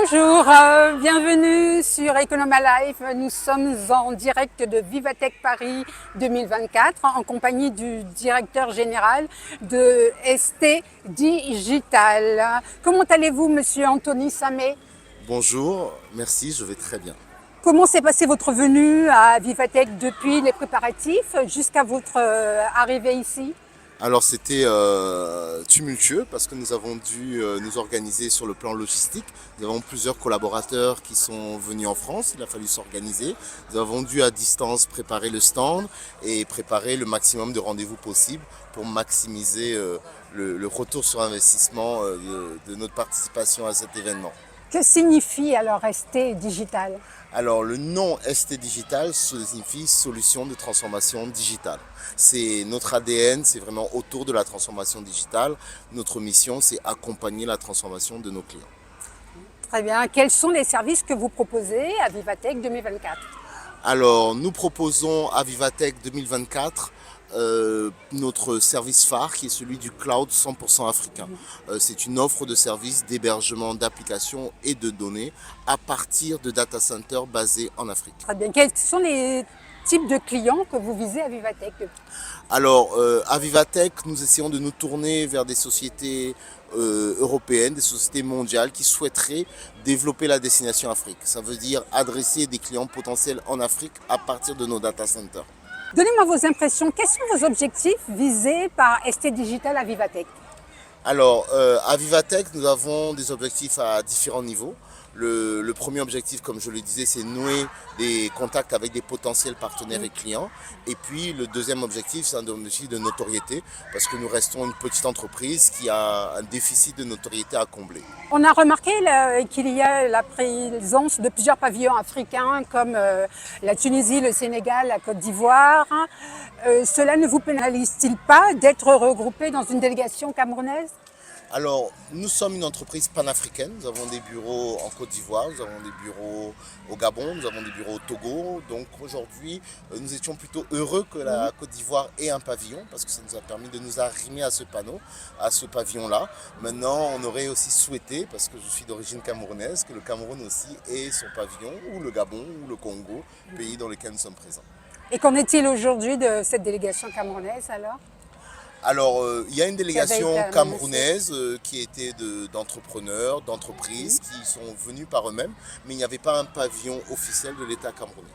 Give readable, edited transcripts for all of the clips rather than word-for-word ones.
Bonjour, bienvenue sur Economa Life. Nous sommes en direct de Vivatech Paris 2024 en compagnie du directeur général de ST Digital. Comment allez-vous, monsieur Anthony Samet? Bonjour, merci, je vais très bien. Comment s'est passée votre venue à Vivatech depuis les préparatifs jusqu'à votre arrivée ici? Alors c'était tumultueux parce que nous avons dû nous organiser sur le plan logistique. Nous avons plusieurs collaborateurs qui sont venus en France, il a fallu s'organiser. Nous avons dû à distance préparer le stand et préparer le maximum de rendez-vous possibles pour maximiser le retour sur investissement de notre participation à cet événement. Que signifie alors ST Digital? Alors le nom ST Digital signifie solution de transformation digitale. C'est notre ADN, c'est vraiment autour de la transformation digitale. Notre mission, c'est accompagner la transformation de nos clients. Très bien. Quels sont les services que vous proposez à Vivatech 2024? Alors nous proposons à Vivatech 2024 notre service phare qui est celui du cloud 100% africain. C'est une offre de services d'hébergement d'applications et de données à partir de data centers basés en Afrique. Très bien. Quels sont les types de clients que vous visez à Vivatech? Alors à Vivatech, nous essayons de nous tourner vers des sociétés européennes, des sociétés mondiales qui souhaiteraient développer la destination Afrique. Ça veut dire adresser des clients potentiels en Afrique à partir de nos data centers. Donnez-moi vos impressions. Quels sont vos objectifs visés par ST Digital à Vivatech? Alors, à Vivatech, nous avons des objectifs à différents niveaux. Le premier objectif, comme je le disais, c'est nouer des contacts avec des potentiels partenaires et clients. Et puis, le deuxième objectif, c'est un objectif de notoriété, parce que nous restons une petite entreprise qui a un déficit de notoriété à combler. On a remarqué qu'il y a la présence de plusieurs pavillons africains comme la Tunisie, le Sénégal, la Côte d'Ivoire. Cela ne vous pénalise-t-il pas d'être regroupé dans une délégation camerounaise? Alors, nous sommes une entreprise panafricaine. Nous avons des bureaux en Côte d'Ivoire, nous avons des bureaux au Gabon, nous avons des bureaux au Togo. Donc aujourd'hui, nous étions plutôt heureux que la Côte d'Ivoire ait un pavillon parce que ça nous a permis de nous arrimer à ce panneau, à ce pavillon-là. Maintenant, on aurait aussi souhaité, parce que je suis d'origine camerounaise, que le Cameroun aussi ait son pavillon, ou le Gabon, ou le Congo, pays dans lesquels nous sommes présents. Et qu'en est-il aujourd'hui de cette délégation camerounaise alors? Alors, il y a une délégation Qui avait été camerounaise qui était d'entrepreneurs, d'entreprises qui sont venus par eux-mêmes, mais il n'y avait pas un pavillon officiel de l'État camerounais.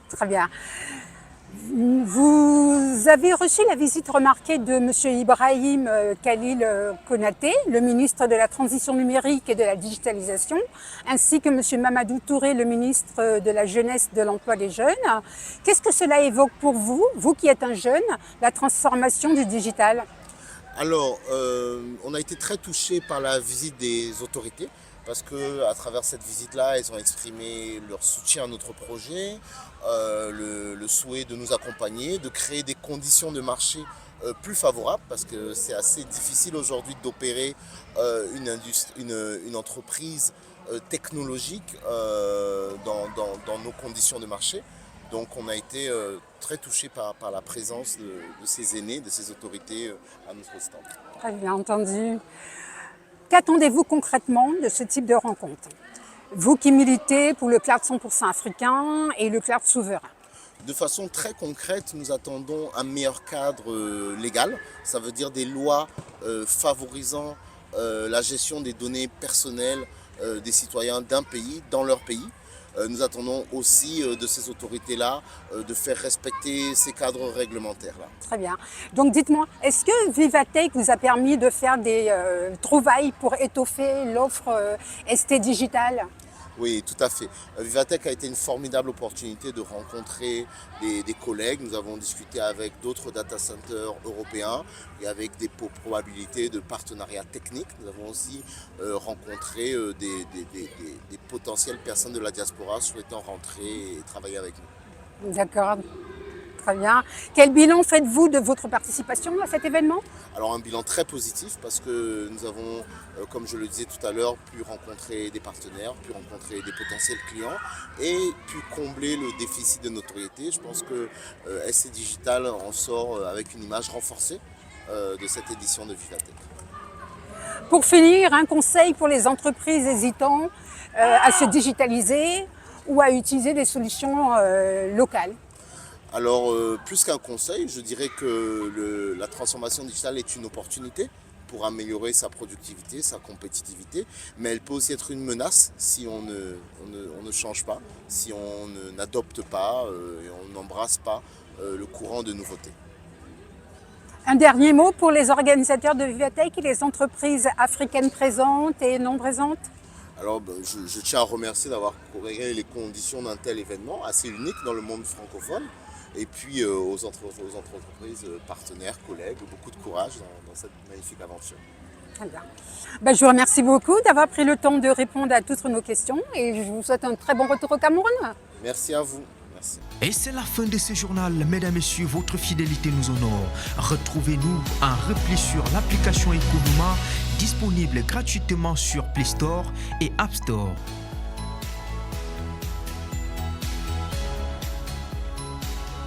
Très bien. Vous avez reçu la visite remarquée de M. Ibrahim Khalil Konaté, le ministre de la Transition numérique et de la digitalisation, ainsi que M. Mamadou Touré, le ministre de la Jeunesse, de l'Emploi des Jeunes. Qu'est-ce que cela évoque pour vous, vous qui êtes un jeune, la transformation du digital? Alors, on a été très touchés par la visite des autorités parce qu'à travers cette visite-là, elles ont exprimé leur soutien à notre projet, le souhait de nous accompagner, de créer des conditions de marché plus favorables parce que c'est assez difficile aujourd'hui d'opérer une entreprise technologique dans nos conditions de marché. Donc on a été très touchés par la présence de ces aînés, de ces autorités à notre stand. Très bien entendu. Qu'attendez-vous concrètement de ce type de rencontre? Vous qui militez pour le cloud 100% africain et le cloud souverain. De façon très concrète, nous attendons un meilleur cadre légal. Ça veut dire des lois favorisant la gestion des données personnelles des citoyens d'un pays dans leur pays. Nous attendons aussi de ces autorités-là de faire respecter ces cadres réglementaires-là. Très bien. Donc dites-moi, est-ce que Vivatech vous a permis de faire des trouvailles pour étoffer l'offre ST Digital? Oui, tout à fait. Vivatech a été une formidable opportunité de rencontrer des collègues. Nous avons discuté avec d'autres data centers européens et avec des probabilités de partenariat technique. Nous avons aussi rencontré des potentielles personnes de la diaspora souhaitant rentrer et travailler avec nous. D'accord, très bien. Quel bilan faites-vous de votre participation à cet événement? Alors un bilan très positif parce que nous avons, comme je le disais tout à l'heure, pu rencontrer des partenaires, pu rencontrer des potentiels clients et pu combler le déficit de notoriété. Je pense que ST Digital en sort avec une image renforcée de cette édition de Vivatech. Pour finir, un conseil pour les entreprises hésitant à se digitaliser ou à utiliser des solutions locales. Alors, plus qu'un conseil, je dirais que la transformation digitale est une opportunité pour améliorer sa productivité, sa compétitivité, mais elle peut aussi être une menace si on ne change pas, si on n'adopte pas et on n'embrasse pas le courant de nouveautés. Un dernier mot pour les organisateurs de Vivatech et les entreprises africaines présentes et non présentes. Alors, je tiens à remercier d'avoir créé les conditions d'un tel événement assez unique dans le monde francophone. Et puis aux entreprises partenaires, collègues, beaucoup de courage dans cette magnifique aventure. Très bien. Je vous remercie beaucoup d'avoir pris le temps de répondre à toutes nos questions et je vous souhaite un très bon retour au Cameroun. Merci à vous. Merci. Et c'est la fin de ce journal. Mesdames et messieurs, votre fidélité nous honore. Retrouvez-nous en repli sur l'application Economa, disponible gratuitement sur Play Store et App Store.